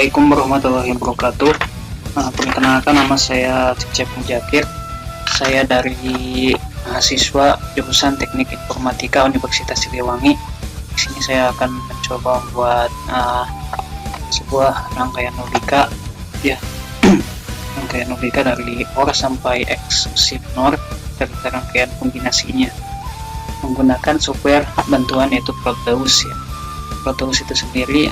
Assalamualaikum warahmatullahi wabarakatuh. Perkenalkan, nama saya Cecep Mujakir. Saya dari mahasiswa jurusan Teknik Informatika Universitas Siliwangi. Di sini saya akan mencoba membuat sebuah rangkaian logika, ya, rangkaian logika dari OR sampai X sub NOR serta rangkaian kombinasinya menggunakan software bantuan yaitu Proteus, ya. Proteus itu sendiri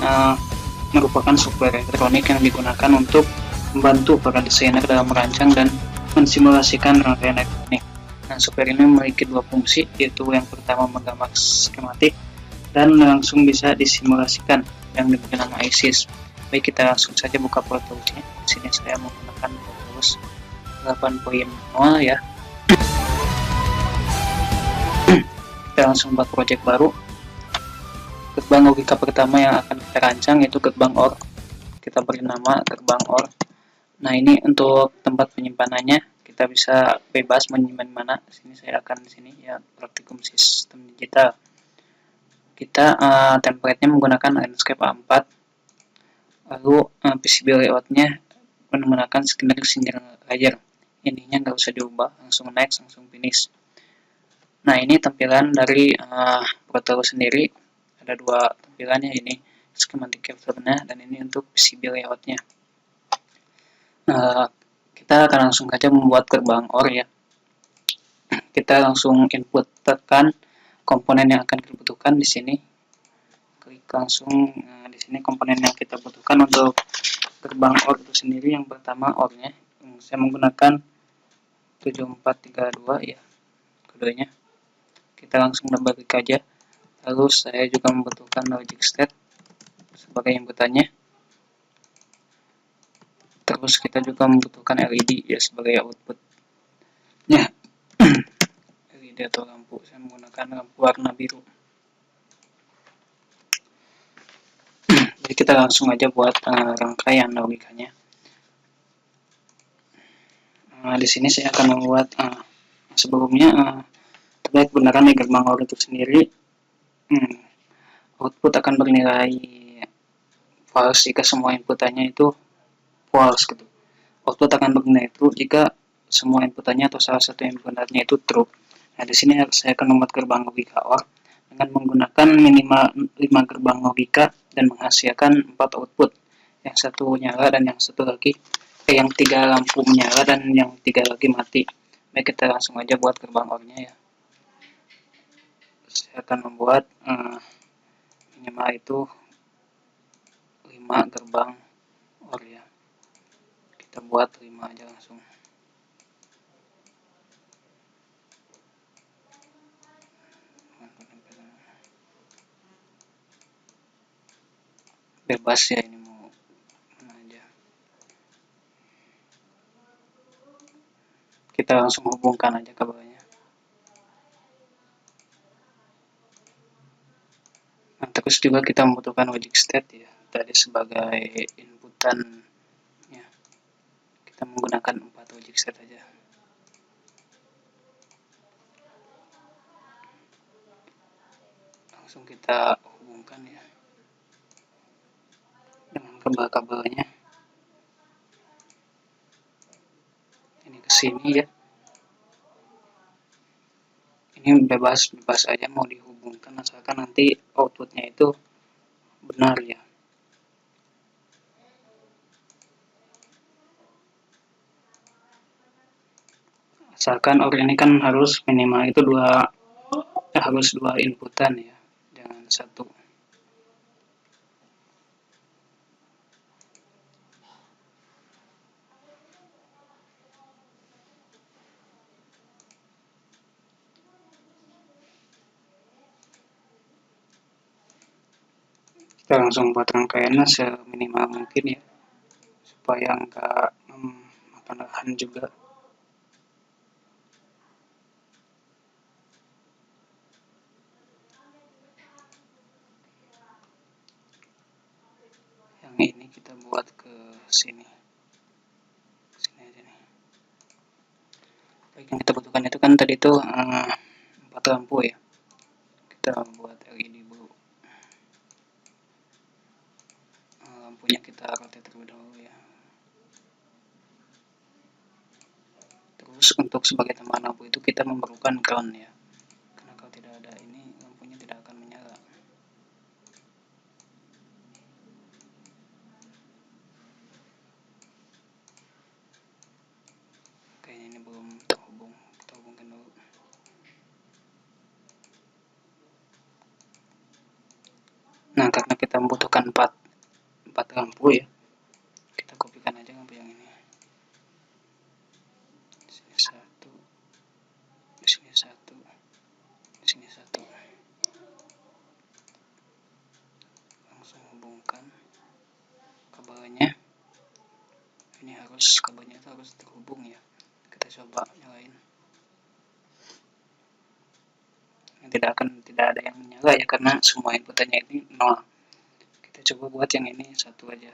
merupakan software elektronik yang digunakan untuk membantu para desainer dalam merancang dan mensimulasikan rangkaian elektronik. Nah, software ini memiliki dua fungsi, yaitu yang pertama menggambar skematik dan langsung bisa disimulasikan yang diberi nama ISIS. Baik, kita langsung saja buka Proteusnya. Di sini saya menggunakan Proteus 8.0 ya. Kita langsung buat project baru. Gerbang logika pertama yang akan kita rancang yaitu gerbang OR. Kita beri nama gerbang OR. Nah, ini untuk tempat penyimpanannya kita bisa bebas menyimpan mana. Sini saya akan di sini ya, praktikum sistem digital. Kita template-nya menggunakan Landscape A4. Lalu PCB layout-nya menggunakan skenario single layer. Ininya nggak usah diubah, langsung next, langsung finish. Nah, ini tampilan dari Proteus sendiri. Ada dua tampilannya, ini schematic capture-nya dan ini untuk PCB layout-nya. Kita akan langsung saja membuat gerbang OR ya. Kita langsung input tekan komponen yang akan kita butuhkan di sini. Klik langsung di sini komponen yang kita butuhkan untuk gerbang OR itu sendiri. Yang pertama OR-nya, saya menggunakan 7432 ya kodenya. Kita langsung double klik aja. Lalu saya juga membutuhkan logic state sebagai inputannya. Terus kita juga membutuhkan LED ya sebagai outputnya. LED atau lampu, saya menggunakan lampu warna biru. Jadi kita langsung aja buat rangkaian logikanya. Di sini saya akan membuat sebelumnya terbaik benaran di gerbang OR itu sendiri. Output akan bernilai false jika semua inputannya itu false gitu. Output akan bernilai true jika semua inputannya atau salah satu inputannya itu true. Nah, di sini saya akan membuat gerbang logika OR dengan menggunakan minimal 5 gerbang logika dan menghasilkan 4 output. Yang satu nyala dan yang satu lagi yang 3 lampu menyala dan yang 3 lagi mati. Baik, kita langsung aja buat gerbang OR-nya ya. Saya akan membuat minimal itu 5 gerbang OR ya. Kita buat 5 aja langsung. Bebas ya, ini mau mana aja. Kita langsung hubungkan aja kabelnya. Nah, terus juga kita membutuhkan logic state ya, tadi sebagai inputan ya. Kita menggunakan 4 logic state aja. Langsung kita hubungkan ya dengan kabel-kabelnya. Ini ke sini ya. Ini bebas aja mau dihubungkan asalkan nanti outputnya itu benar ya. Asalkan OR ini kan harus minimal itu harus 2 inputan ya, jangan 1. Kita langsung buat rangkaiannya seminimal mungkin ya, supaya enggak makan lahan juga. Yang ini kita buat ke sini aja nih. Baik, yang kita butuhkan itu kan tadi tuh 4 lampu ya. Kita buat LED dulu. Lampunya kita rotate Terus untuk sebagai tambahan lampu itu kita memerlukan ground ya, karena kalau tidak ada ini lampunya tidak akan menyala. Kayaknya ini belum terhubung, kita hubungkan dulu. Nah, karena kita membutuhkan 4 lampu ya, kita kopikan aja lampu yang ini. Di sini satu, di sini satu, di sini satu. Langsung hubungkan kabelnya. Ini kabelnya itu harus terhubung ya. Kita coba nyalain. Tidak ada yang menyala ya, karena semua inputannya ini 0. Kita coba buat yang ini satu aja.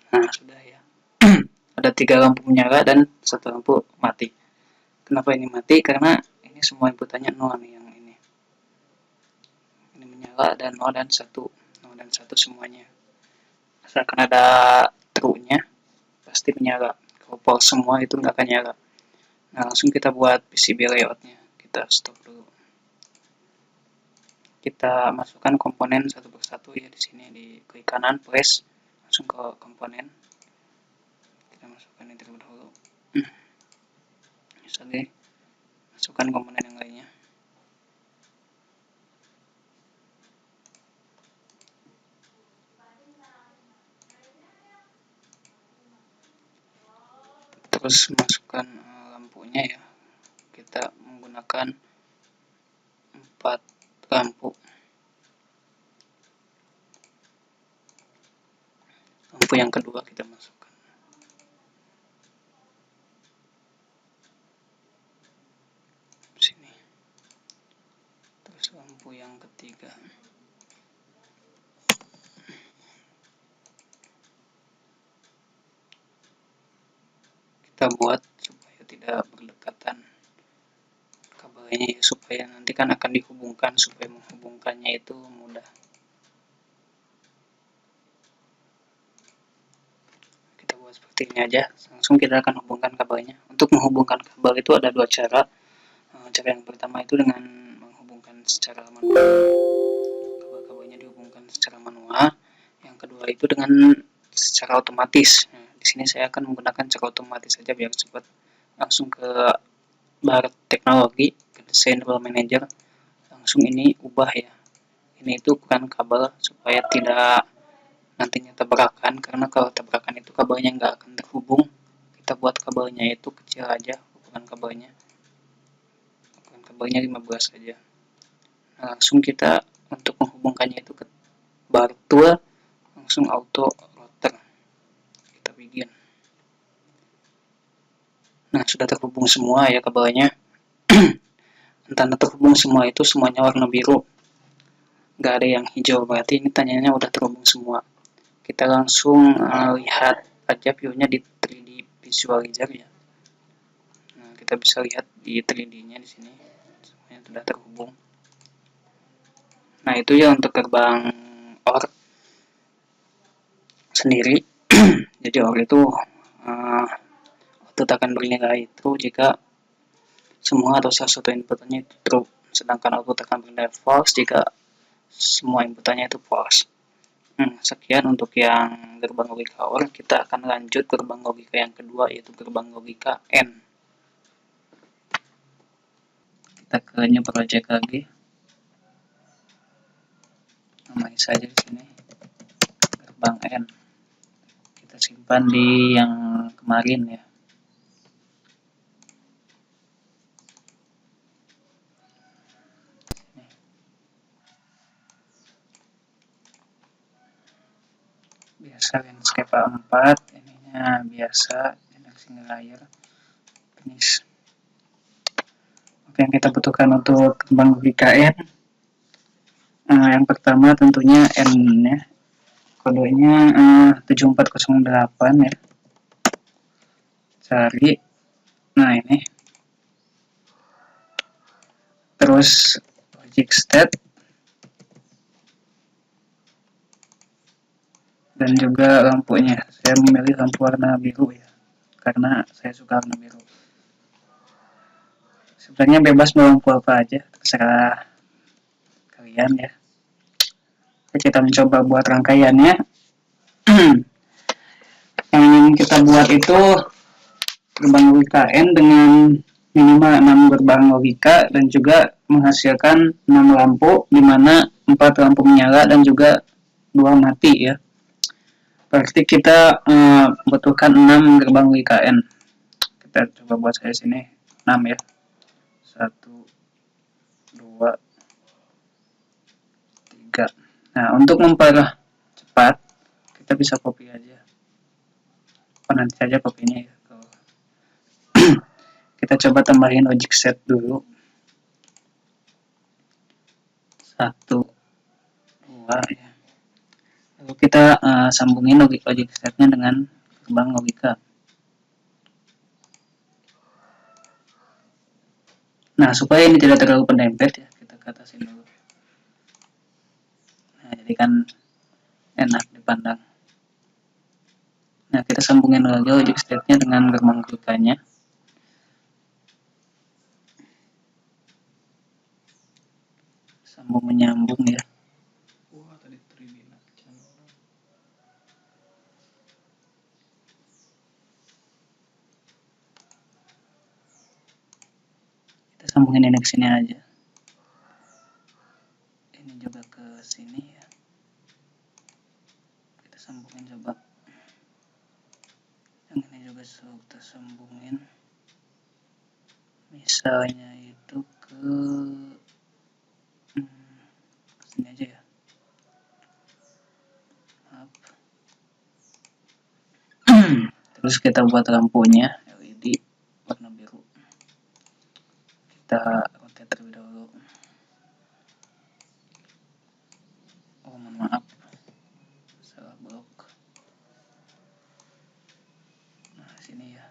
Nah, sudah ya. Ada 3 lampu menyala dan 1 lampu mati. Kenapa ini mati? Karena ini semua inputannya 0 nih, yang ini. Ini menyala dan 0 dan 1. 0 dan 1 semuanya. Asalkan ada true-nya pasti menyala. Kalau false semua itu nggak akan nyala. Nah, langsung kita buat PCB layout-nya. Kita stop dulu. Kita masukkan komponen satu persatu ya, di sini di klik kanan press langsung ke komponen. Kita masukkan ini terlebih dahulu. Misalnya masukkan komponen yang lainnya. Terus masukkan lampunya ya. Kita menggunakan 4 lampu. Lampu yang kedua kita masukkan. Sini. Terus lampu yang ketiga. Kita buat supaya tidak berdekatan kabelnya ya, supaya nanti kan akan dihubungkan, supaya menghubungkannya itu mudah. Kita buat seperti ini aja, langsung kita akan hubungkan kabelnya. Untuk menghubungkan kabel itu ada 2 cara. Cara yang pertama itu dengan menghubungkan secara manual, kabel-kabelnya dihubungkan secara manual. Yang kedua itu dengan secara otomatis. Nah, di sini saya akan menggunakan cara otomatis saja biar cepat. Langsung ke bar teknologi, ke desain manager, langsung ini ubah ya. Ini itu bukan kabel supaya tidak nantinya tabrakan, karena kalau tabrakan itu kabelnya nggak akan terhubung. Kita buat kabelnya itu kecil aja, bukan kabelnya 15 saja. Nah, langsung kita untuk menghubungkannya itu ke bar tool, langsung auto router kita bikin. Nah, sudah terhubung semua ya kabelnya. Tanda terhubung semua itu semuanya warna biru, nggak ada yang hijau, berarti ini tandanya udah terhubung semua. Kita langsung lihat aja view-nya di 3D visualizer ya. Nah, kita bisa lihat di 3D-nya di sini semuanya sudah terhubung. Nah, itu ya untuk gerbang OR sendiri. Jadi OR itu output akan bernilai itu jika semua atau salah satu inputannya itu true, sedangkan output akan bernilai false jika semua inputannya itu false. Sekian untuk yang gerbang logika OR. Kita akan lanjut gerbang logika yang kedua, yaitu gerbang logika AND. Kita ke new project lagi, namanya saja di sini gerbang AND. Kita simpan di yang kemarin ya. Biasa landscape A4, ininya biasa single layer finish. Oke, yang kita butuhkan untuk gerbang logika AND, yang pertama tentunya N ya, kodenya 7408 ya. Cari, nah ini, terus logic state, dan juga lampunya. Saya memilih lampu warna biru ya. karena saya suka warna biru. Sebenarnya bebas mau lampu apa aja, terserah kalian ya. Kita mencoba buat rangkaiannya. Yang ingin kita buat itu gerbang logika N dengan minimal 6 gerbang logika dan juga menghasilkan 6 lampu, di mana 4 lampu menyala dan juga 2 mati ya. Berarti kita membutuhkan 6 gerbang logika N. Kita coba buat saya sini 6 ya. 1, 2, 3. Nah, untuk mempercepat kita bisa copy aja. Nanti saja kopinya ya. Kita coba tambahin logic set dulu. 1, 2 ya. Lalu kita sambungin logic setnya dengan gerbang logika. Nah, supaya ini tidak terlalu pendempet ya, kita atasin dulu. Nah, jadi kan enak dipandang. Nah, kita sambungin lagi logic setnya dengan gerbang logikanya. Sambung menyambung ya. Kita sambungin ini ke sini aja. Ini juga ke sini ya. Kita sambungin coba. Yang ini juga kita sambungin. Misalnya itu ke sini aja ya. Maaf. Terus kita buat lampunya LED warna biru. Kita rotate terlebih dahulu. Oh, mohon maaf, salah blok. Nah, sini ya.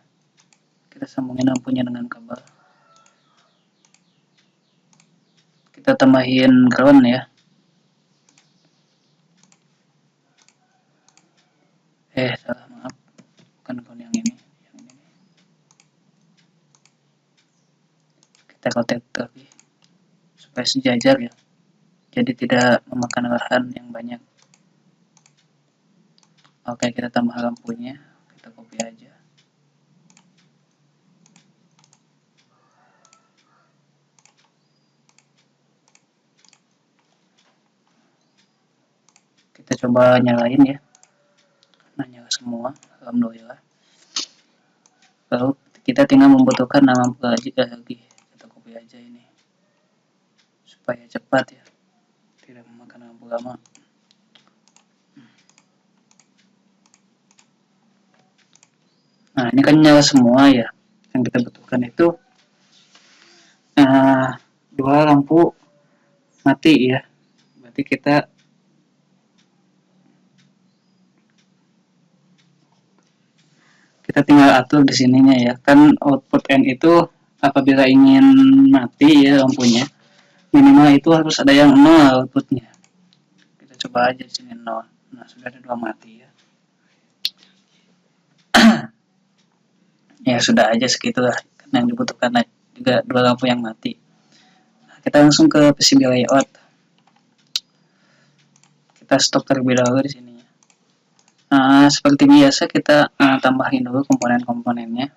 Kita sambungin lampunya dengan kabel. Kita tambahin ground ya. Salah, maaf. Bukan ground yang ini. Kita rotate lagi supaya sejajar ya. Jadi tidak memakan lahan yang banyak. Oke, kita tambah lampunya. Kita copy aja. Kita coba nyalain ya. Nah, nyala semua, alhamdulillah. Lalu kita tinggal membutuhkan lampu lagi. Kita copy aja ini supaya cepat ya, tidak memakan lampu lama. Nah, ini kan nyala semua ya. Yang kita butuhkan itu 2 lampu mati ya. Berarti kita tinggal atur di sininya ya. Kan output N itu apabila ingin mati ya lampunya, minimal itu harus ada yang 0 outputnya. Kita coba aja di sini 0. Nah, sudah ada 2 mati ya. Ya sudah aja segitulah, karena yang dibutuhkan juga 2 lampu yang mati. Nah, kita langsung ke PCB layout. Kita stop terlebih dahulu di sini. Seperti biasa kita tambahin dulu komponen-komponennya.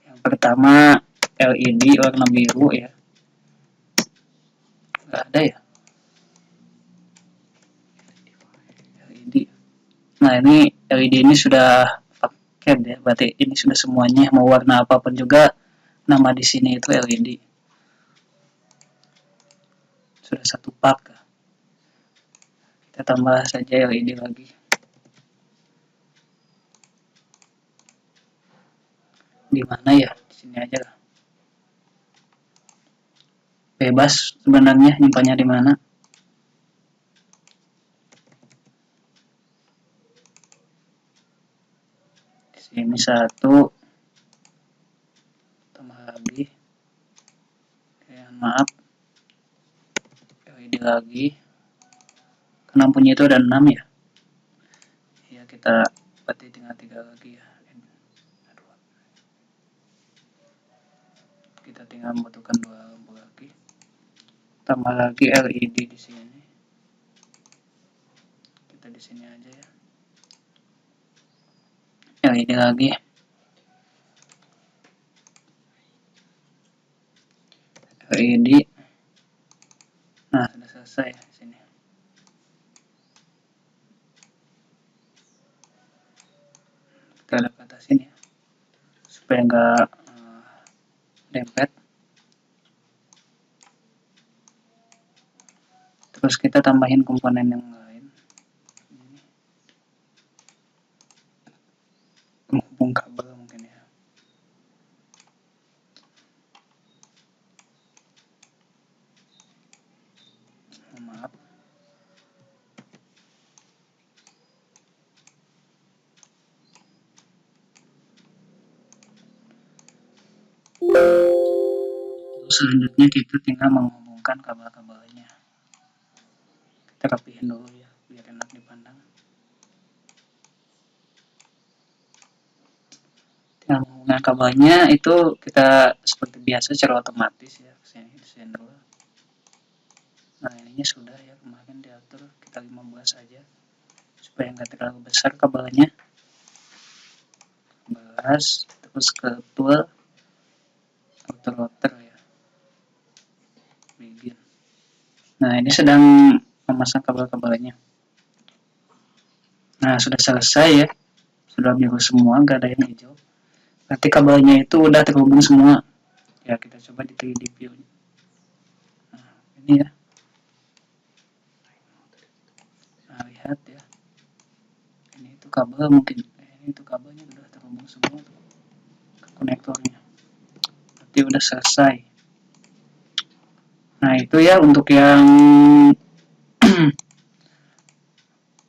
Yang pertama LED warna biru ya. Nggak ada ya LED. Nah, ini LED ini sudah paket ya, berarti ini sudah semuanya, mau warna apapun juga nama di sini itu LED. Sudah satu pak. Kita tambah saja LED lagi. Di mana ya? Di sini aja lah. Bebas sebenarnya nyimpannya di mana. Di sini 1. Tambah lagi. Maaf. LED lagi. Kan lampunya itu ada 6 ya. Ya, kita berarti tinggal 3 lagi ya. Aduh. tinggal membutuhkan 2 lampu lagi, tambah lagi LED di sini. Kita di sini aja ya, LED lagi, LED. Nah, sudah selesai di sini. Kita ada ke atas sini ya, supaya nggak dempet. Terus kita tambahin komponen yang lain, penghubung kabel mungkin ya. Maaf. Selanjutnya kita tinggal menghubungkan kabel-kabelnya. Kita rapihin dulu ya, biar enak dipandang. Tinggal menghubungkan kabelnya itu kita seperti biasa secara otomatis ya, sini dulu. Nah, ininya sudah ya, kemarin diatur kita 15 aja supaya nggak terlalu besar kabelnya. 15, terus ke tool router ya, begin. Nah, ini sedang memasang kabel-kabelnya. Nah, sudah selesai ya, sudah biru semua, nggak ada yang hijau. Berarti kabelnya itu udah terhubung semua. Ya, kita coba di 3D view. Nah, ini ya. Nah, lihat ya. Ini itu kabel mungkin. Ini itu kabelnya udah terhubung semua tuh, ke konektornya. Berarti udah selesai. Nah, itu ya untuk yang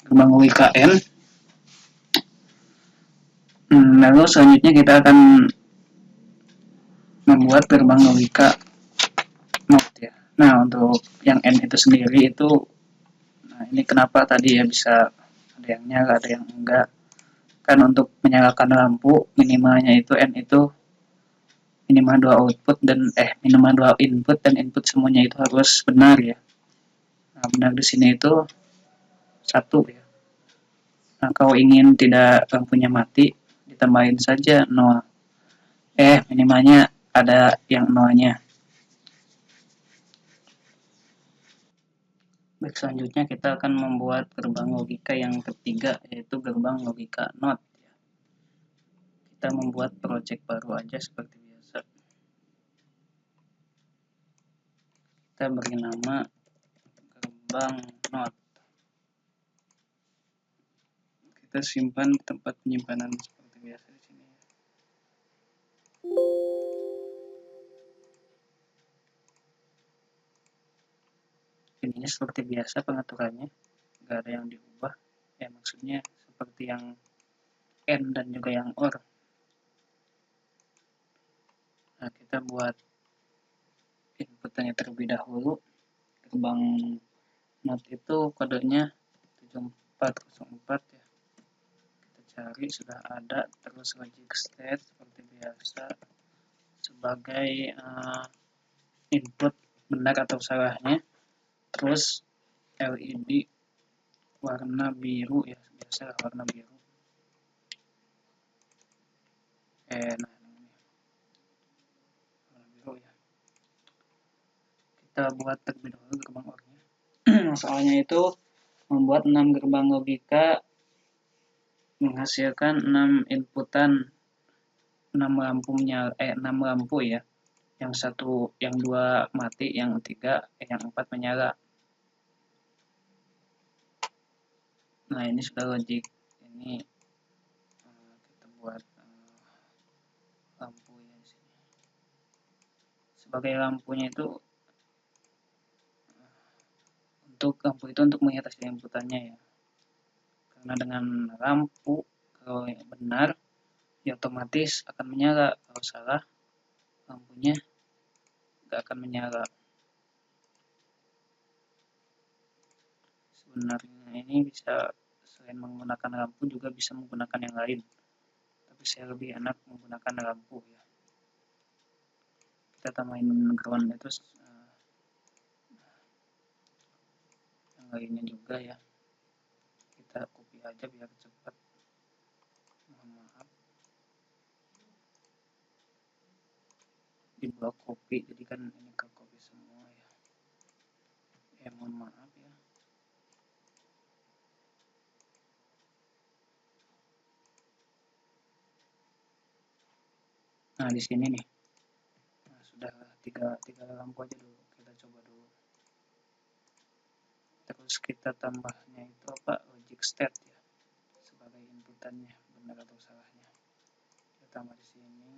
gerbang UIKN. Lalu selanjutnya kita akan membuat gerbang logika NOT ya. Nah, untuk yang N itu sendiri itu, nah ini kenapa tadi ya bisa ada yang nyala, ada yang enggak. Kan untuk menyalakan lampu minimalnya itu N itu minimal 2 output dan minimal 2 input, dan input semuanya itu harus benar ya. Nah, benar di sini itu 1 ya. Nah, kalau ingin tidak lampunya mati, ditambahin saja 0. Minimalnya ada yang 0-nya. Baik, selanjutnya kita akan membuat gerbang logika yang ketiga, yaitu gerbang logika NOT. Kita membuat project baru aja seperti biasa. Kita beri nama gerbang NOT. Kita simpan di tempat penyimpanan seperti biasa di sini. Ininya seperti biasa pengaturannya, nggak ada yang diubah. Ya, maksudnya seperti yang N dan juga yang OR. Nah, kita buat inputnya terlebih dahulu. Gerbang NOT itu kodenya 7404 ya. Kita cari, sudah ada. Terus logic state seperti biasa sebagai input benar atau salahnya. Terus LED warna biru ya, biasa warna biru. Nah ini warna biru ya. Kita buat terlebih dahulu gerbang OR-nya. Soalnya itu membuat 6 gerbang logika menghasilkan 6 inputan, 6 lampunya 6 lampu ya. Yang satu, yang 2 mati, yang 3, yang 4 menyala. Nah, ini sudah logic. Ini kita buat lampu ya di sini. Sebagai lampunya itu, untuk lampu itu untuk melihat hasil inputannya ya. Karena dengan lampu kalau yang benar ya otomatis akan menyala, kalau salah lampunya nggak akan menyala. Sebenarnya ini bisa selain menggunakan lampu juga bisa menggunakan yang lain, tapi saya lebih enak menggunakan lampu ya. Kita kita tambahin groundnya, terus yang lainnya juga ya kita copy aja biar cepat. Mohon maaf, di blok copy jadi kan ini ke copy semua ya. Mohon maaf ya. Nah di sini nih, nah, sudah tiga lampu aja dulu, kita coba dulu. Terus kita tambahnya itu apa, logic state ya sebagai inputannya, benar atau salahnya kita tambah di sini.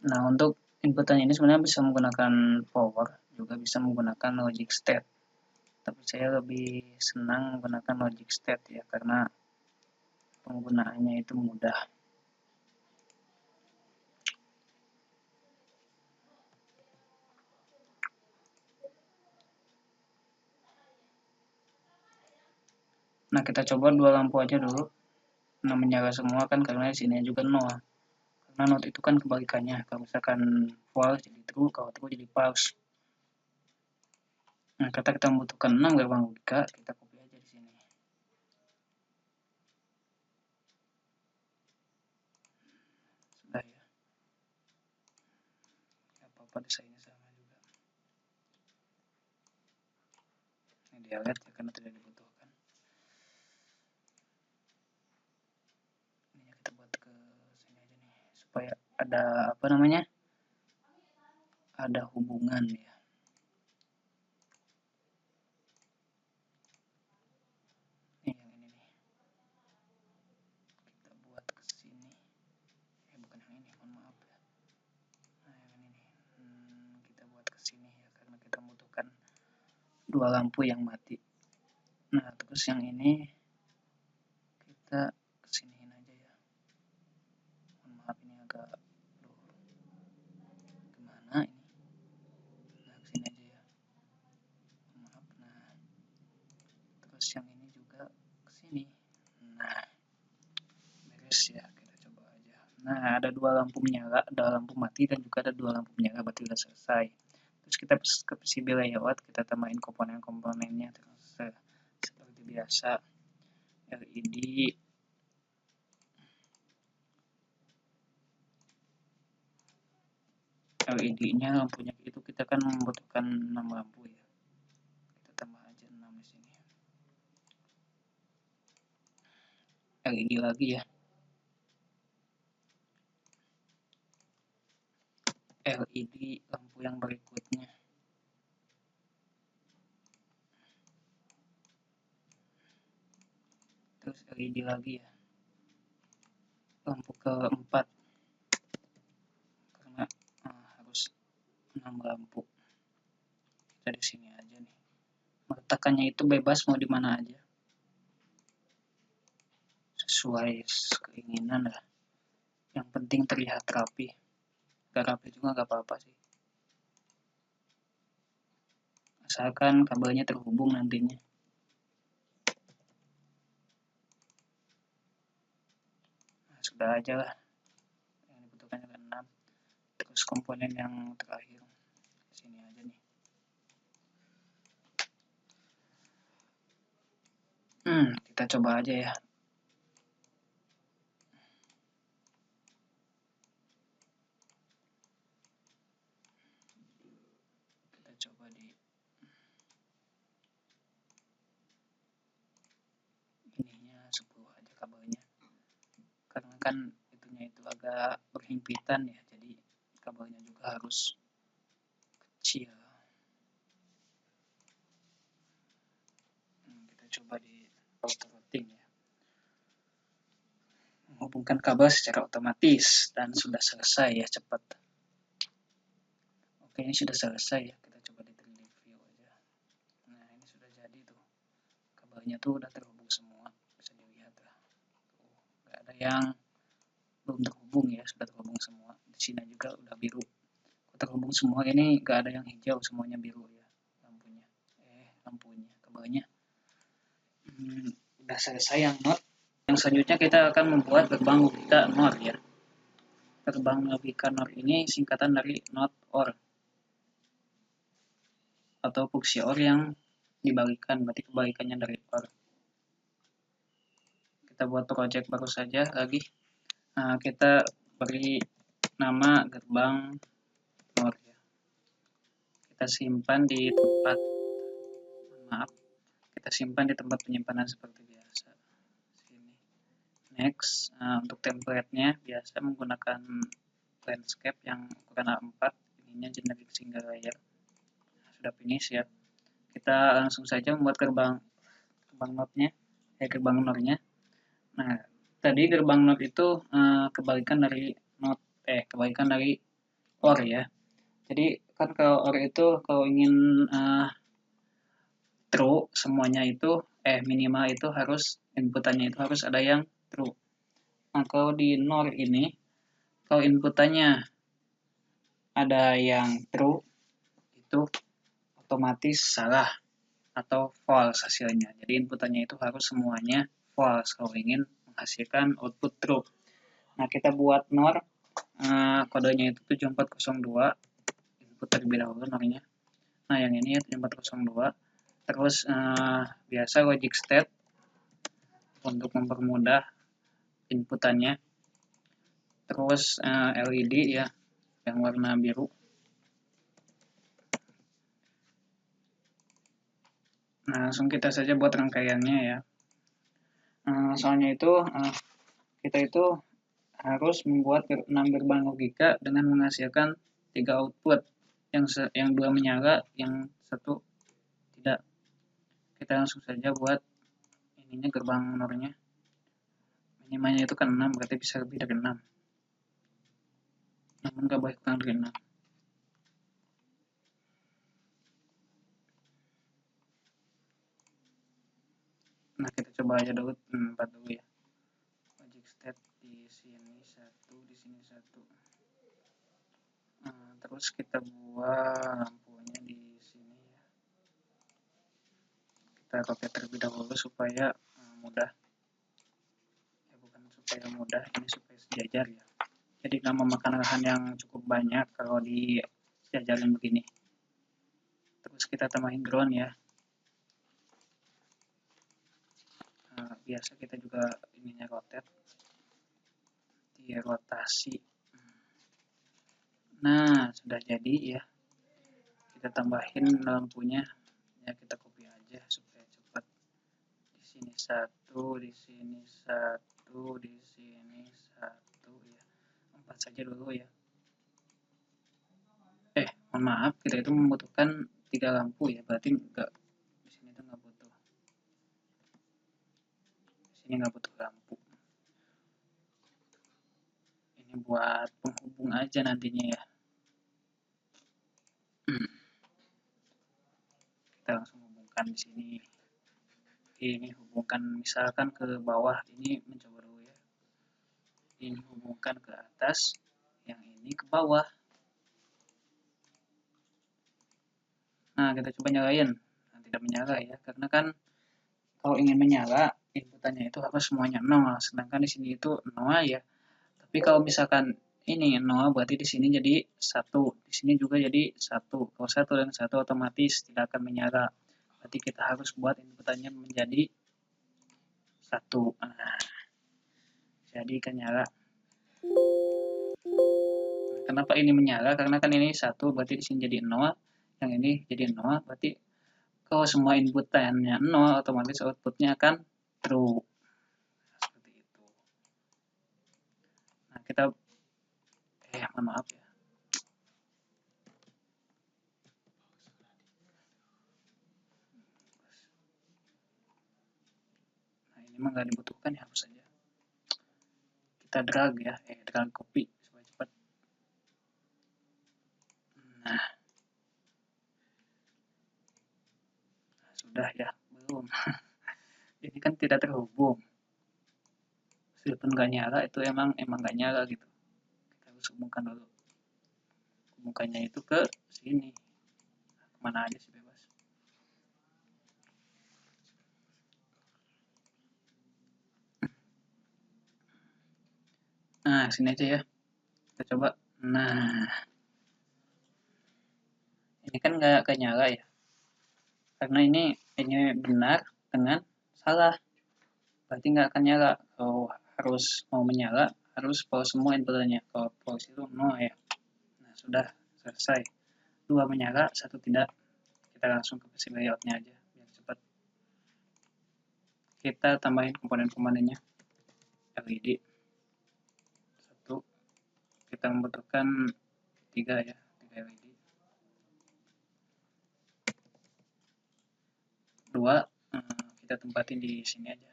Nah untuk inputannya ini sebenarnya bisa menggunakan power, juga bisa menggunakan logic state, tapi saya lebih senang menggunakan logic state ya karena penggunaannya itu mudah. Nah kita coba 2 lampu aja dulu. Nah menyala semua kan karena di sini juga 0. Karena not itu kan kebalikannya. Kalau misalkan false jadi true, kalau true jadi false. Nah kata kita membutuhkan 6 gerbang logika, kita copy aja di sini. Sudah ya. Apa-apa desainnya sama juga. Ini dia lihat ya karena tidak dibutuhkan. Ini kita buat ke sini aja nih supaya ada apa namanya? Ada hubungan ya. Ini yang ini nih. Kita buat ke sini. Bukan yang ini, mohon maaf ya. Nah yang ini nih. Kita buat ke sini ya karena kita membutuhkan 2 lampu yang mati. Nah terus yang ini kita kesiniin aja ya. Mohon maaf ini agak gimana ini. Nah kesini aja ya. Mohon maaf. Nah terus yang ini juga kesini. Nah beres ya, kita coba aja. Nah ada 2 lampu menyala, ada lampu mati dan juga ada 2 lampu menyala, berarti udah selesai. Terus kita ke PCB layout, kita tambahin komponen-komponennya terus seperti biasa. LED-nya lampunya itu kita kan membutuhkan 6 lampu ya. Kita tambah aja 6 di sini. LED lagi ya. LED lampu yang berikutnya. Terus LED lagi ya. Lampu keempat. Karena harus 6 lampu. Kita di sini aja nih. Meletakkannya itu bebas mau di mana aja. Sesuai keinginan lah. Yang penting terlihat rapi. Gak rapi juga gak apa-apa sih. Asalkan kabelnya terhubung nantinya. Nah, sudah aja lah. Yang dibutuhkan juga 6. Terus komponen yang terakhir. Sini aja nih. Kita coba aja ya. Kita coba di ininya 10 aja kabelnya. Karena kan itunya itu agak berhimpitan ya, jadi kabelnya juga harus kecil. Kita coba di routing ya. Menghubungkan kabel secara otomatis dan sudah selesai ya, cepat. Oke, ini sudah selesai ya. Kita coba di 3D view aja. Nah, ini sudah jadi tuh. Kabelnya tuh udah terhubung semua, bisa dilihat lah. Nggak ada yang belum terhubung ya, sudah terhubung semua. Di sini juga udah biru. Terhubung semua, ini nggak ada yang hijau, semuanya biru ya lampunya. Kabelnya udah selesai yang not. Yang selanjutnya kita akan membuat gerbang logika NOR ya. Gerbang logika NOR ini singkatan dari not OR atau fungsi OR yang dibalikan, berarti kebalikannya dari OR. Kita buat project baru saja lagi. Nah, kita beri nama gerbang NOR ya. Kita simpan di tempat, maaf, kita simpan di tempat penyimpanan seperti biasa. Sini. Next, untuk template-nya biasa menggunakan landscape yang ukuran A4, ininya generic single layer. Sudah finish ya. Kita langsung saja membuat gerbang node-nya, gerbang NOR-nya. Nah, tadi gerbang node itu kebalikan dari OR ya. Jadi kan kalau OR itu kalau ingin true semuanya itu minimal itu harus inputannya itu harus ada yang true. Nah, kalau di NOR ini kalau inputannya ada yang true itu otomatis salah atau false hasilnya. Jadi inputannya itu harus semuanya false kalau ingin menghasilkan output true. Nah, kita buat NOR kodenya itu 7402, input terlebih dahulu NOR-nya. Nah, yang ini 7402. Terus biasa logic state untuk mempermudah inputannya. Terus LED ya, yang warna biru. Nah, langsung kita saja buat rangkaiannya ya. Soalnya itu kita itu harus membuat 6 gerbang logika dengan menghasilkan 3 output, yang 2 menyala, yang 1 tidak. Kita langsung saja buat ininya gerbang NOR-nya. Minimalnya itu kan 6, berarti bisa lebih dari 6. Namun nggak boleh kurang dari 6. Nah, kita coba aja dulu 4 dulu ya. Logic state di sini 1, di sini 1. Terus kita buat lampunya di sini ya. Kita rotate terlebih dahulu supaya mudah. Ya, bukan supaya mudah, ini supaya sejajar ya. Jadi nggak memakan lahan yang cukup banyak kalau dijajarin begini. Terus kita tambahin ground ya. Biasa kita juga ininya rotate, dirotasi. Nah, sudah jadi ya. Kita tambahin lampunya ya, kita copy aja supaya cepat. Di sini 1, di sini 1, di sini 1 ya. 4 saja dulu ya. Mohon maaf, kita itu membutuhkan 3 lampu ya, berarti enggak, di sini itu enggak butuh. Di sini enggak butuh lampu. Ini buat penghubung aja nantinya ya. Kita langsung hubungkan di sini. Ini hubungkan misalkan ke bawah, ini mencoba dulu ya. Ini hubungkan ke atas, yang ini ke bawah. Nah, kita coba nyalain. Nah, tidak menyala ya, karena kan kalau ingin menyala, inputannya itu harus semuanya 0, sedangkan di sini itu 0 ya. Tapi kalau misalkan ini 0, berarti di sini jadi 1, di sini juga jadi 1. Kalau 1 dan 1 otomatis tidak akan menyala. Berarti kita harus buat inputannya menjadi 1. Nah, jadi kan nyala. Kenapa ini menyala? Karena kan ini 1, berarti di sini jadi 0, yang ini jadi 0, berarti kalau semua inputannya 0, otomatis outputnya akan true. Seperti itu. Nah, kita mohon maaf ya. Nah, ini mah nggak dibutuhkan ya, hapus saja. Kita drag ya, drag copy supaya cepat. Nah, sudah ya, belum. Ini kan tidak terhubung. Meskipun nggak nyala, itu emang nggak nyala gitu. Kita harus hubungkan dulu. Hubungkannya itu ke sini. Kemana aja sih bebas. Nah, sini aja ya. Kita coba. Nah, ini kan nggak nyala ya, karena ini benar dengan salah, berarti nggak akan nyala. Kalau harus mau menyala harus power semua inputannya. Kalau power itu no ya. Nah, sudah selesai. 2 menyala, 1 tidak. Kita langsung ke PC layoutnya aja biar cepat. Kita tambahin komponen-komponennya. LED 1, kita membutuhkan 3 ya, 3 LED. 2 kita tempatin di sini aja.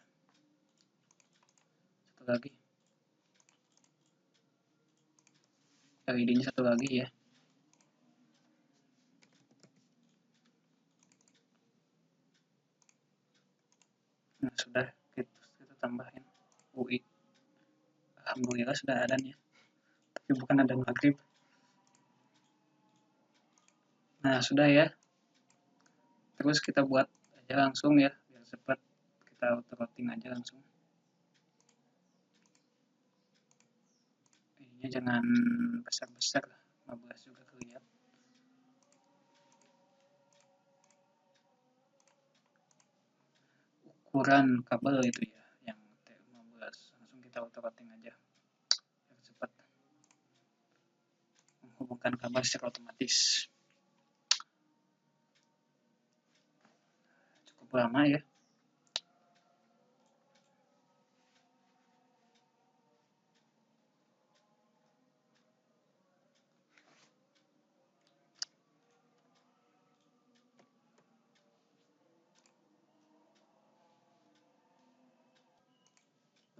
1 lagi. LED-nya 1 lagi ya. Nah, sudah kita tambahin UI. Alhamdulillah sudah ada nih, tapi bukan ada maghrib. Nah, sudah ya. Terus kita buat aja langsung ya, biar cepat. Kita auto routing aja langsung. Ini jangan besar-besar, 15 juga kelihatan. Ukuran kabel itu ya, yang T15. Langsung kita auto routing aja, biar cepat menghubungkan kabel secara otomatis. Cukup lama ya.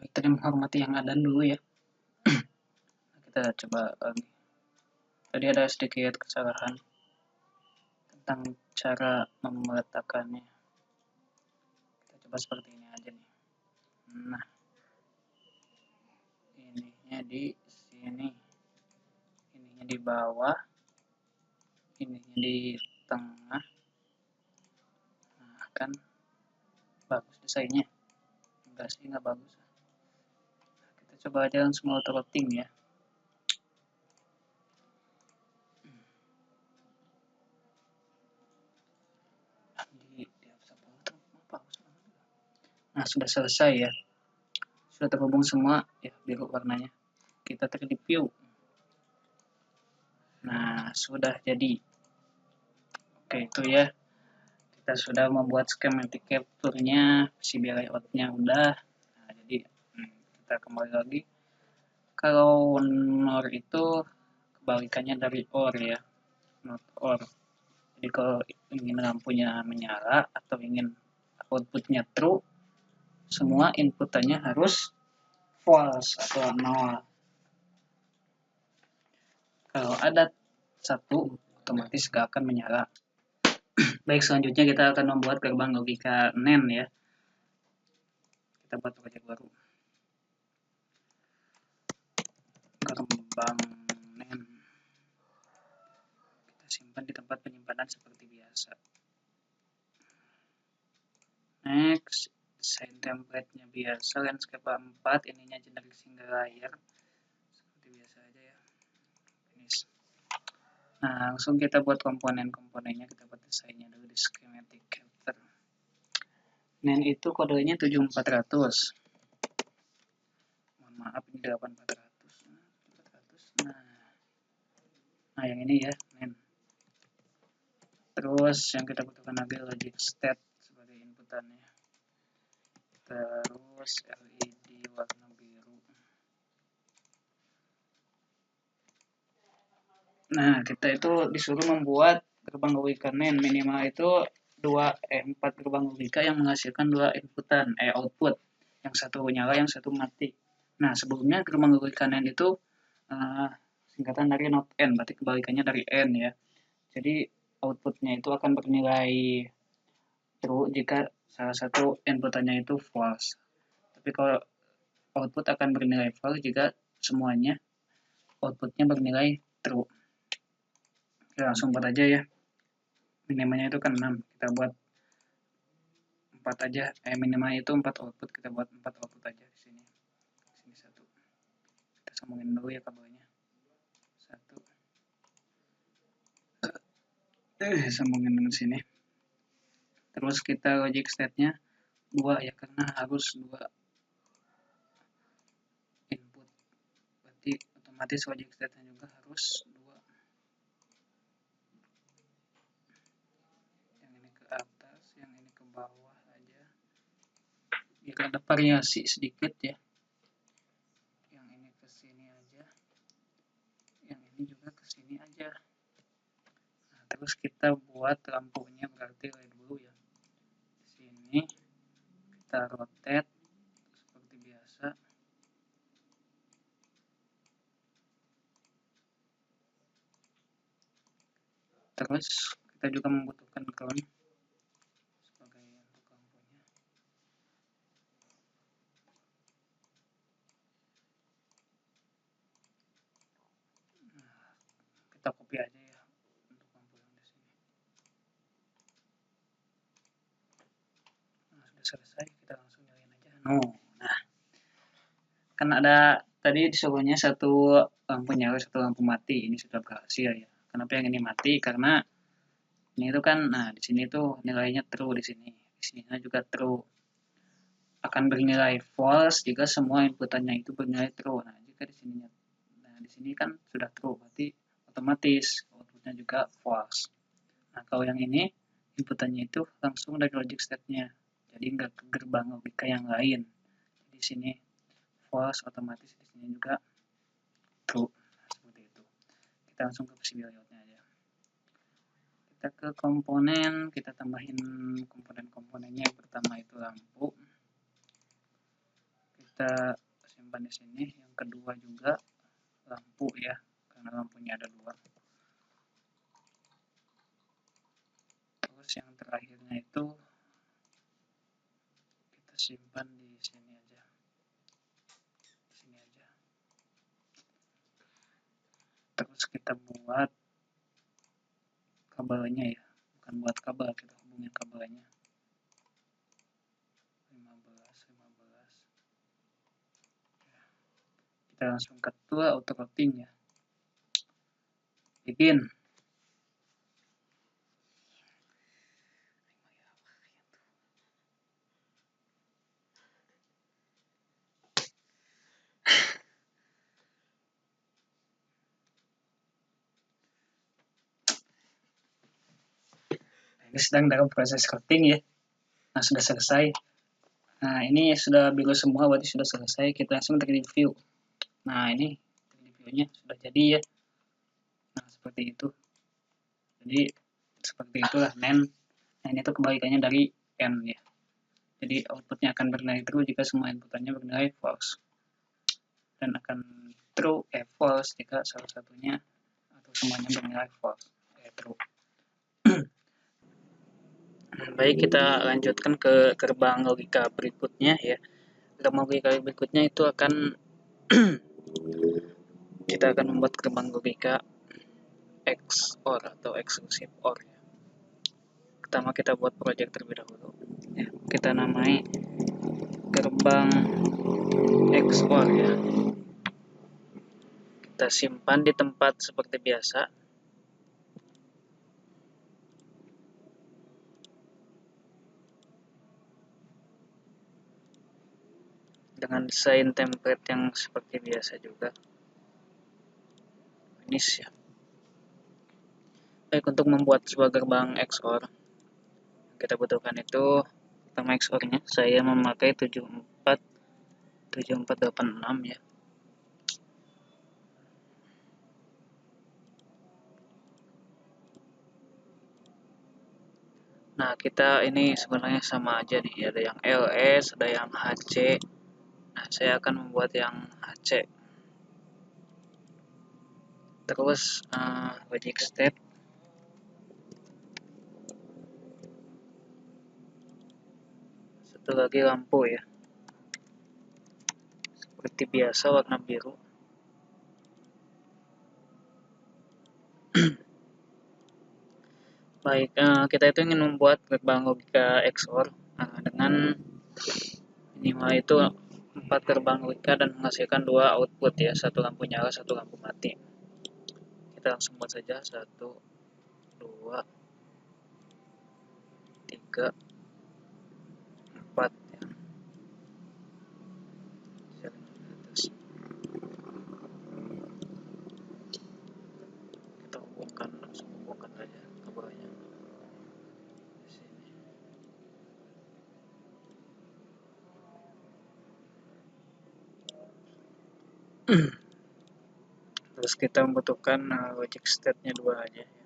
Baik, tadi menghormati yang ada dulu ya. Kita coba lagi. Tadi ada sedikit kesalahan tentang cara meletakkannya. Kita coba seperti ini aja nih. Nah, ininya di sini, ininya di bawah, ininya di tengah. Nah, kan bagus desainnya. Enggak sih, nggak bagus. Kita coba aja langsung auto routing ya. Nah, sudah selesai ya. Sudah terhubung semua ya, biru warnanya. Kita klik di view. Nah, sudah jadi. Oke, itu ya. Kita sudah membuat schematic capture-nya, PCB layout-nya udah. Nah, jadi kita kembali lagi. Kalau NOR itu kebalikannya dari OR ya, not OR. Jadi kalau ingin lampunya menyala atau ingin outputnya true, semua inputannya harus false atau 0. Kalau ada 1, otomatis gak akan menyala. Baik, selanjutnya kita akan membuat gerbang logika NAND ya. Kita buat project baru. Gerbang NAND. Kita simpan di tempat penyimpanan seperti biasa. Next, desain template-nya biasa, landscape 4, ininya generic single layer. Seperti biasa aja ya. Finish. Nah, langsung kita buat komponen-komponennya, kita buat desainnya dulu di schematic capture. NAND itu kodenya 7400. Mohon maaf, ini 8400. Nah, yang ini ya, NAND. Terus yang kita butuhkan lagi logic state sebagai inputannya. Terus LED warna biru. Nah, kita itu disuruh membuat gerbang logika NAND minimal itu 4 gerbang logika yang menghasilkan 2 inputan, output. Yang satu nyala, yang satu mati. Nah, sebelumnya gerbang logika NAND itu singkatan dari not N, berarti kebalikannya dari N ya. Jadi outputnya itu akan bernilai true jika salah satu inputannya itu false. Tapi kalau output akan bernilai false jika semuanya outputnya bernilai true. Kita langsung buat aja ya. Minimalnya itu kan 6. Kita buat 4 aja. Minimalnya itu 4 output. Kita buat 4 output aja di sini. Sini 1. Kita sambungin dulu ya kabelnya. Sambungin dengan sini. Terus kita logic state-nya 2 ya, karena harus 2 input. Berarti otomatis logic state-nya juga harus 2. Yang ini ke atas, yang ini ke bawah aja. Biar ada variasi sedikit ya. Yang ini ke sini aja. Yang ini juga ke sini aja. Nah, terus kita buat lampunya berarti LED dulu ya. Di sini kita rotate seperti biasa. Terus kita juga membutuhkan ground sebagai untuk lampunya. Nah, kita copy aja ya untuk lampu yang di sini. Nah, sudah selesai, kita langsung nyalain aja. Nah, kan ada tadi disuruhnya satu lampu nyala, satu lampu mati. Ini sudah berhasil ya. Kenapa yang ini mati? Karena ini itu kan, nah di sini tuh nilainya true di sini. Di sini juga true. Akan bernilai false jika semua inputannya itu bernilai true. Nah, jika di sininya, nah di sini kan sudah true, berarti otomatis outputnya juga false. Nah, kalau yang ini inputannya itu langsung dari logic state-nya. Jadi nggak ke gerbang logika yang lain. Di sini false, otomatis di sini juga true. Nah, seperti itu. Kita langsung ke PCB layout-nya aja. Kita ke komponen, kita tambahin komponen-komponennya. Yang pertama itu lampu. Kita simpan di sini. Yang kedua juga lampu ya, karena lampunya ada 2. Terus yang terakhirnya itu kita simpan di sini aja. Di sini aja. Terus kita buat kabelnya ya, bukan buat kabel, kita hubungin kabelnya. 15. Ya. Kita langsung ke tool auto routing ya. Begin. Ini sedang dalam proses routing ya. Nah, sudah selesai. Nah, ini sudah biru semua, berarti sudah selesai. Kita langsung review. Nah, ini reviewnya sudah jadi ya. Nah, seperti itu. Jadi, seperti itulah NAND. Nah, ini tuh kebalikannya dari N ya. Jadi, outputnya akan bernilai true jika semua inputannya bernilai false. Dan akan false jika salah satunya atau semuanya bernilai false, true. Baik, kita lanjutkan ke gerbang logika berikutnya ya. Gerbang logika berikutnya itu akan kita akan membuat gerbang logika XOR atau exclusive OR ya. Pertama kita buat project terlebih dahulu ya. Kita namai gerbang XOR ya. Kita simpan di tempat seperti biasa. Dengan desain template yang seperti biasa juga. Finish ya. Baik, untuk membuat sebuah gerbang XOR kita butuhkan itu pertama XOR-nya saya memakai 7486 ya. Nah, kita ini sebenarnya sama aja nih, ada yang LS, ada yang HC. Nah, saya akan membuat yang HC. Terus logic state. Satu lagi lampu ya. Seperti biasa warna biru. Baik, kita itu ingin membuat gerbang logika XOR dengan minimal itu 4 gerbang logika dan menghasilkan 2 output ya, satu lampu nyala, satu lampu mati. Kita langsung buat saja 1, 2, 3, 4 ya. Kita hubungkan, langsung hubungkan aja kabelnya di sini. Terus kita membutuhkan logic state-nya 2 aja ya.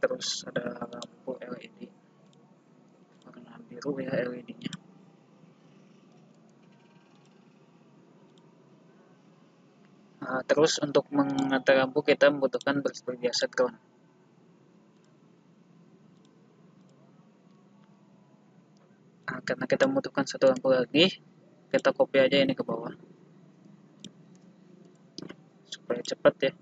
Terus ada lampu LED warna biru ya, LED-nya. Terus untuk mengantar lampu kita membutuhkan seperti biasa ground. Karena kita membutuhkan satu lampu lagi, kita copy aja ini ke bawah supaya cepat ya.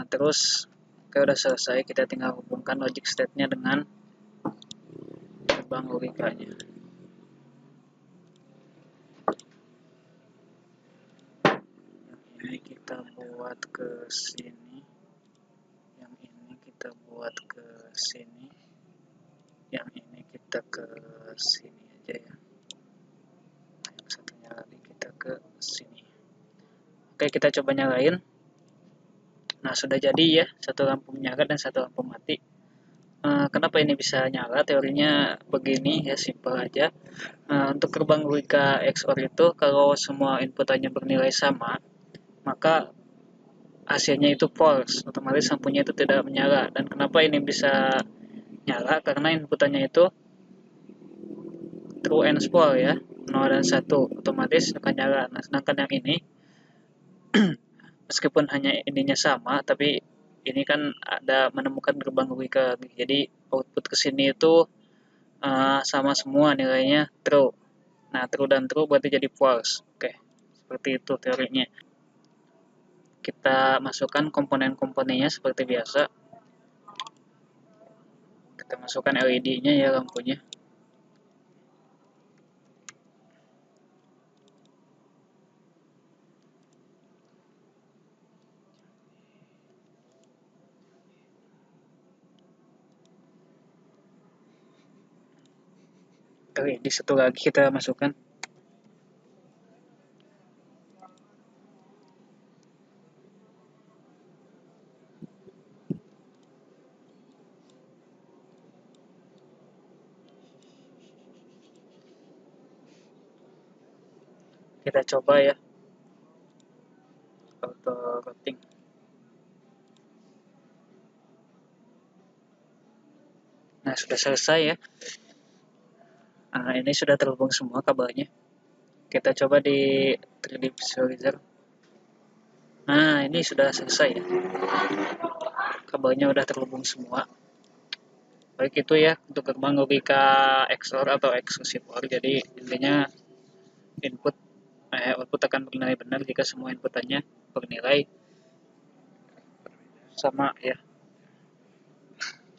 Terus udah selesai, kita tinggal hubungkan logic state-nya dengan gerbang logikanya. Yang ini kita buat ke sini, yang ini kita buat ke sini, yang ini kita ke sini aja ya. Yang satunya lagi kita ke sini. Oke, kita coba nyalain. Nah, sudah jadi ya, satu lampu menyala dan satu lampu mati. Kenapa ini bisa nyala? Teorinya begini ya, simpel aja. Untuk gerbang logika XOR itu, kalau semua inputannya bernilai sama, maka hasilnya itu false, otomatis lampunya itu tidak menyala. Dan kenapa ini bisa nyala? Karena inputannya itu true and false ya, 0 dan 1, otomatis akan nyala. Nah, sedangkan yang ini meskipun hanya ininya sama, tapi ini kan ada menemukan gerbang logika, jadi output ke sini itu sama semua nilainya true. Nah, true dan true berarti jadi false. Oke, seperti itu teorinya. Kita masukkan komponen-komponennya seperti biasa. Kita masukkan LED-nya ya, lampunya. LED satu lagi kita masukkan. Kita coba ya, auto routing. Nah, sudah selesai ya. Ini sudah terhubung semua kabelnya. Kita coba di 3D visualizer. Nah, ini sudah selesai ya. Kabelnya udah terhubung semua. Baik itu ya untuk gerbang logika XOR atau exclusive OR. Jadi intinya output akan bernilai benar jika semua inputannya bernilai sama ya.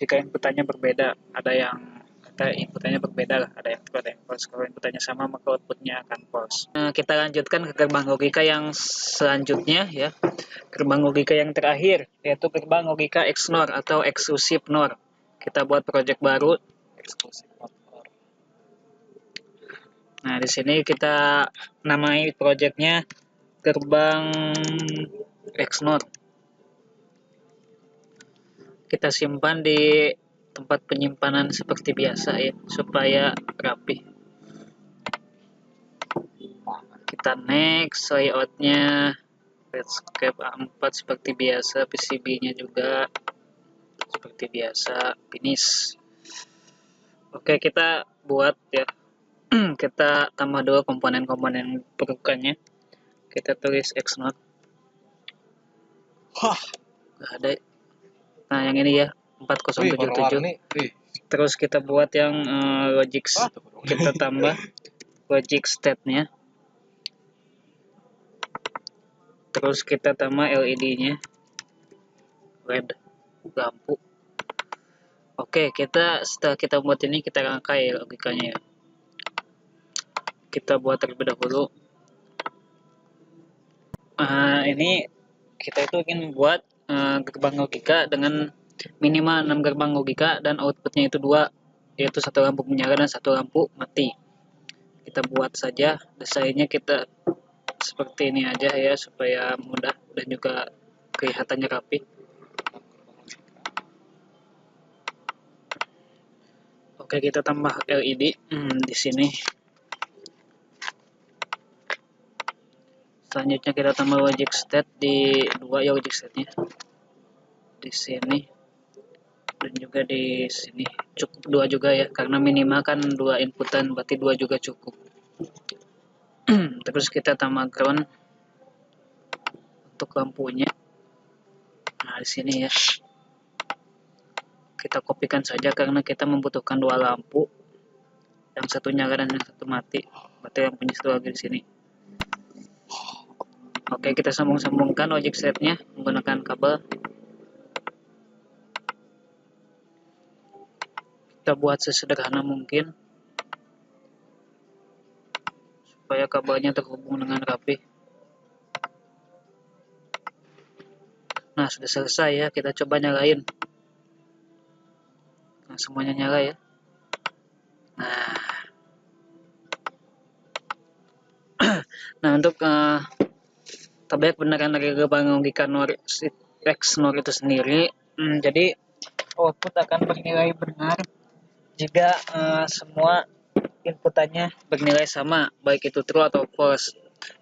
Jika inputannya berbeda, ada inputannya berbeda lah, ada yang true, ada yang false. Kalau inputannya sama, maka outputnya akan false. Kita lanjutkan ke gerbang logika yang selanjutnya ya. Gerbang logika yang terakhir, yaitu gerbang logika XNOR atau exclusive NOR. Kita buat project baru, exclusive NOR. Nah, di sini kita namai projectnya gerbang XNOR. Kita simpan di tempat penyimpanan seperti biasa ya, supaya rapi. Kita next, layoutnya Redscape A4 seperti biasa, PCB-nya juga seperti biasa, finish. Oke, kita buat ya. Kita tambah dulu komponen-komponen perukannya. Kita tulis XNOR. Nggak ada. Nah, yang ini ya, 4077. Terus kita buat yang logic. Kita tambah logic state-nya. Terus kita tambah LED-nya. LED lampu. Oke, setelah kita buat ini, kita rangkai logikanya ya. Kita buat terlebih dahulu. Ini kita itu ingin membuat gerbang logika dengan minimal 6 gerbang logika dan outputnya itu dua, yaitu satu lampu menyala dan satu lampu mati. Kita buat saja desainnya, kita seperti ini aja ya supaya mudah dan juga kelihatannya rapi. Oke, kita tambah LED di sini. Selanjutnya kita tambah logic state di dua ya, logic state-nya di sini dan juga di sini. Cukup dua juga ya, karena minimal kan dua inputan, berarti dua juga cukup. Terus kita tambah ground untuk lampunya. Nah, di sini ya. Kita kopikan saja karena kita membutuhkan dua lampu. Yang satu nyala dan yang satu mati. Berarti lampunya satu lagi di sini. Oke, kita sambung-sambungkan logic set-nya menggunakan kabel. Kita buat sesederhana mungkin supaya kabelnya terhubung dengan rapi. Nah, sudah selesai ya, kita coba nyalain. Nah, semuanya nyala ya. Nah, untuk tabek beneran dari gerbang logika NOR X NOR itu sendiri, jadi output akan bernilai benar jika semua inputannya bernilai sama, baik itu true atau false.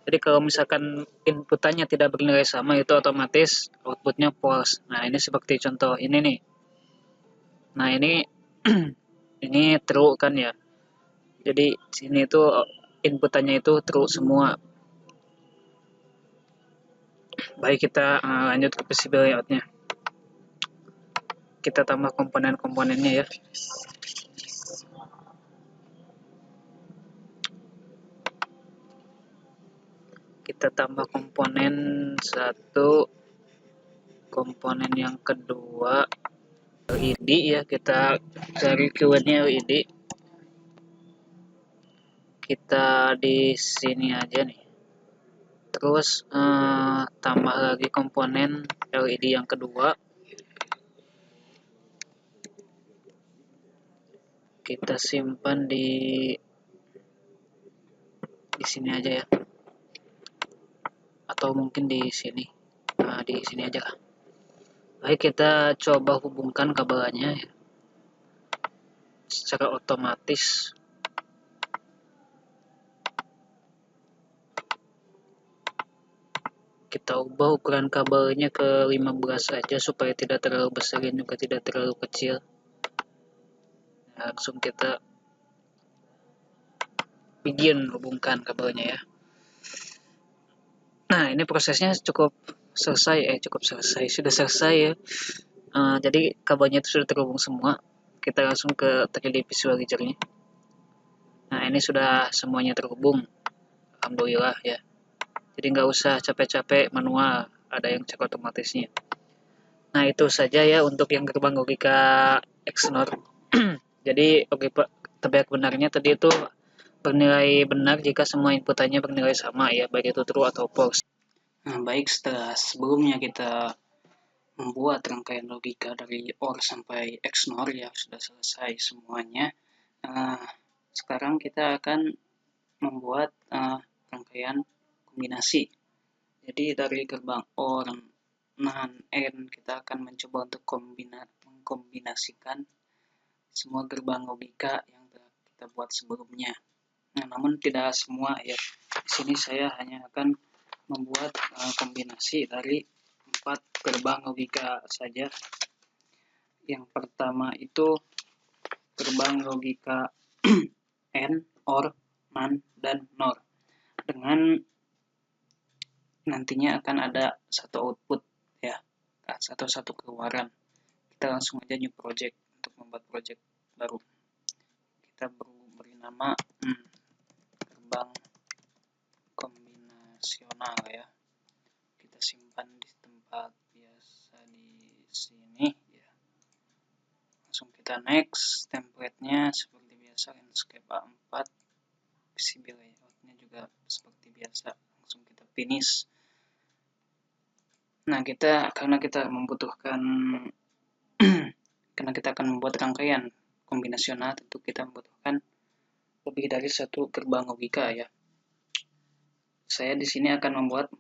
Jadi kalau misalkan inputannya tidak bernilai sama, itu otomatis outputnya false. Nah, ini seperti contoh ini nih. Nah, ini ini true kan ya. Jadi sini itu inputannya itu true semua. Baik, kita lanjut ke PCB layoutnya. Kita tambah komponen-komponennya ya. Kita tambah komponen satu, komponen yang kedua LED ya, kita cari keywordnya LED. Kita di sini aja nih. Terus tambah lagi komponen LED yang kedua. Kita simpan di sini aja ya. Atau mungkin di sini. Nah, di sini aja lah. Baik, kita coba hubungkan kabelnya ya. Secara otomatis. Kita ubah ukuran kabelnya ke 15 saja supaya tidak terlalu besar dan juga tidak terlalu kecil. Nah, langsung kita begin hubungkan kabelnya ya. Nah, ini prosesnya cukup selesai, sudah selesai ya. Jadi kabelnya itu sudah terhubung semua. Kita langsung ke 3D visualizer-nya. Nah, ini sudah semuanya terhubung. Alhamdulillah ya. Jadi nggak usah capek-capek manual, ada yang cek otomatisnya. Nah, itu saja ya untuk yang gerbang logika XNOR. Jadi tebak benarnya tadi itu bernilai benar jika semua inputannya bernilai sama ya, baik itu true atau false. Nah, baik, setelah sebelumnya kita membuat rangkaian logika dari OR sampai XNOR ya, sudah selesai semuanya. Sekarang kita akan membuat rangkaian kombinasi. Jadi dari gerbang OR, NAND, AND kita akan mencoba untuk mengkombinasikan semua gerbang logika yang telah kita buat sebelumnya. Nah, namun tidak semua ya. Di sini saya hanya akan membuat kombinasi dari 4 gerbang logika saja. Yang pertama itu gerbang logika AND, OR, NAND, dan NOR. Dengan nantinya akan ada satu output ya, atau satu keluaran. Kita langsung aja new project untuk membuat project baru. Kita beri nama gerbang kombinasional ya. Kita simpan di tempat biasa di sini ya. Langsung kita next, template-nya seperti biasa landscape A4, PCB layout-nya juga seperti biasa. Langsung kita finish. Nah, karena kita membutuhkan Karena kita akan membuat rangkaian kombinasional, tentu kita membutuhkan lebih dari satu gerbang logika ya. Saya di sini akan membuat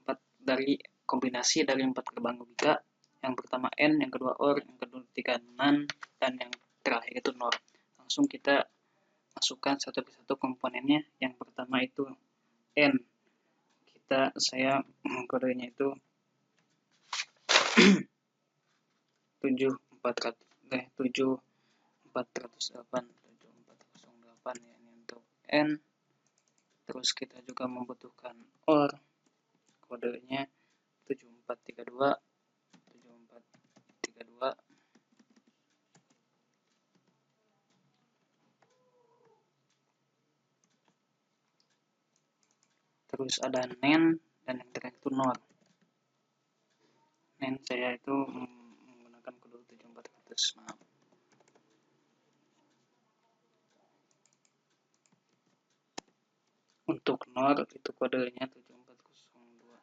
kombinasi dari 4 gerbang logika. Yang pertama N, yang kedua OR, yang ketiga NAND, dan yang terakhir itu NOR. Langsung kita masukkan satu persatu komponennya. Yang pertama itu N. Saya kodenya itu 7408 ya, ini untuk N. Terus kita juga membutuhkan OR, kodenya 7432. Terus ada NAND, dan yang terakhir itu NOR. NAND saya itu menggunakan kode 7400, maaf. Untuk NOR itu kodenya 7402.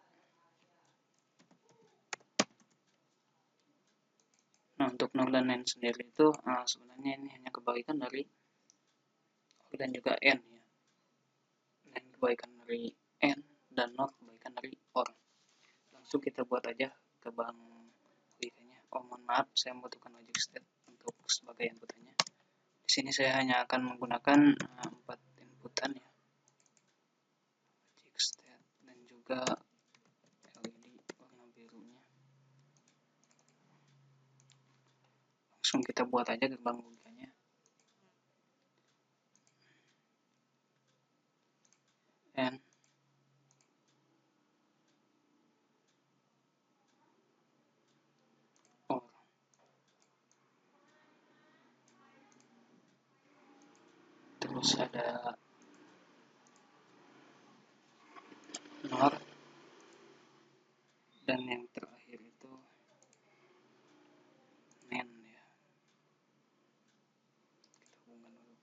Nah, untuk NOR dan NAND sendiri itu sebenarnya ini hanya kebalikan dari OR dan juga N ya. NAND kebalikan dari N dan NOR kebalikan dari OR. Langsung kita buat aja gerbang logikanya. Oh, mohon maaf, saya membutuhkan logic state untuk sebagai inputannya. Di sini saya hanya akan menggunakan 4 inputan ya. Logic state dan juga LED warna birunya. Langsung kita buat aja gerbang logikanya. N OR. Terus ada NOR, dan yang terakhir itu NAND ya. Kita hubungkan dulu.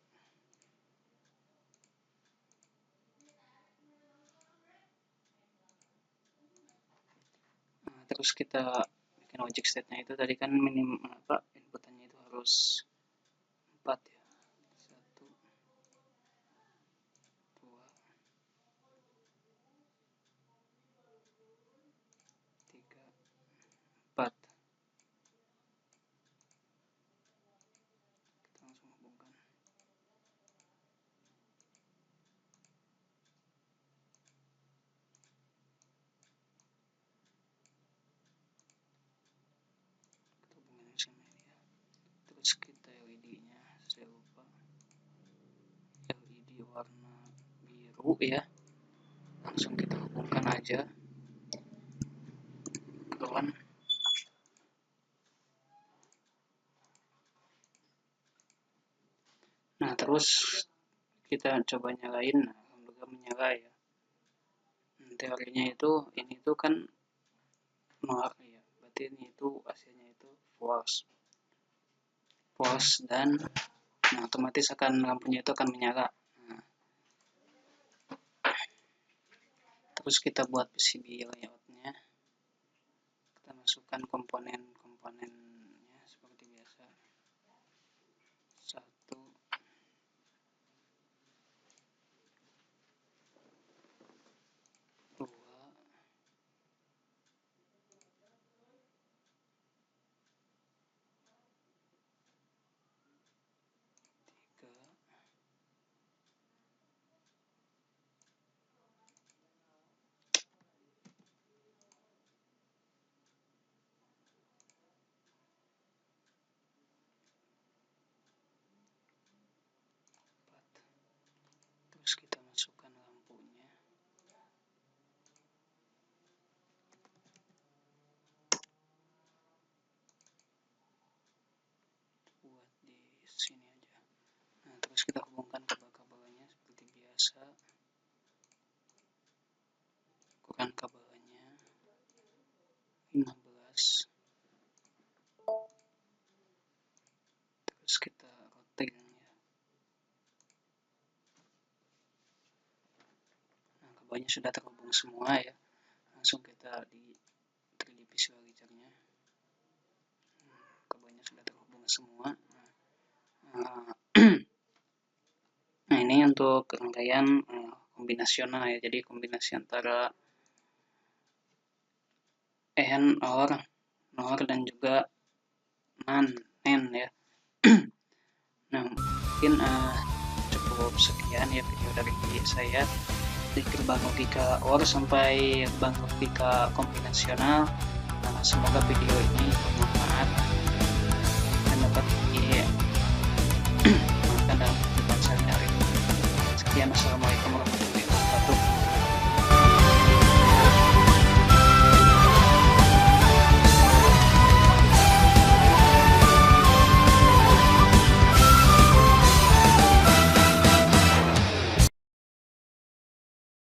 Nah, terus kita bikin logic state-nya itu tadi kan inputannya itu harus 4 ya. 1 2 3 4. Kita langsung hubungkan. Kita hubungkan sama ini ya. Terus kita LED-nya, saya lupa, LED warna biru ya. Langsung kita hubungkan aja ground. Nah, terus kita coba nyalain. Nah, alhamdulillah menyala ya. Teorinya itu ini tuh kan NOR ya, berarti ini itu hasilnya itu false dan otomatis lampunya itu akan menyala. Nah, terus kita buat PCB layoutnya, kita masukkan komponen-komponennya seperti biasa. 1 2 3 4. Terus kita masukkan lampunya. Buat di sini aja. Nah, terus kita hubungkan kabel-kabelnya seperti biasa. Lakukan kabelnya 15. Terus kita routing ya. Nah, kabelnya sudah terhubung semua ya. Langsung kita di 3D visualizer-nya. tombol-tombolnya sudah terhubung semua. Nah, ini untuk rangkaian kombinasional ya, jadi kombinasi antara AND, OR, NOR, dan juga NAND ya. Nah, mungkin cukup sekian ya video dari saya dari gerbang logika OR sampai gerbang logika kombinasional. Semoga video ini bermanfaat dan dapat dimanfaatkan dalam kehidupan sehari-hari. Sekian, assalamualaikum warahmatullahi wabarakatuh.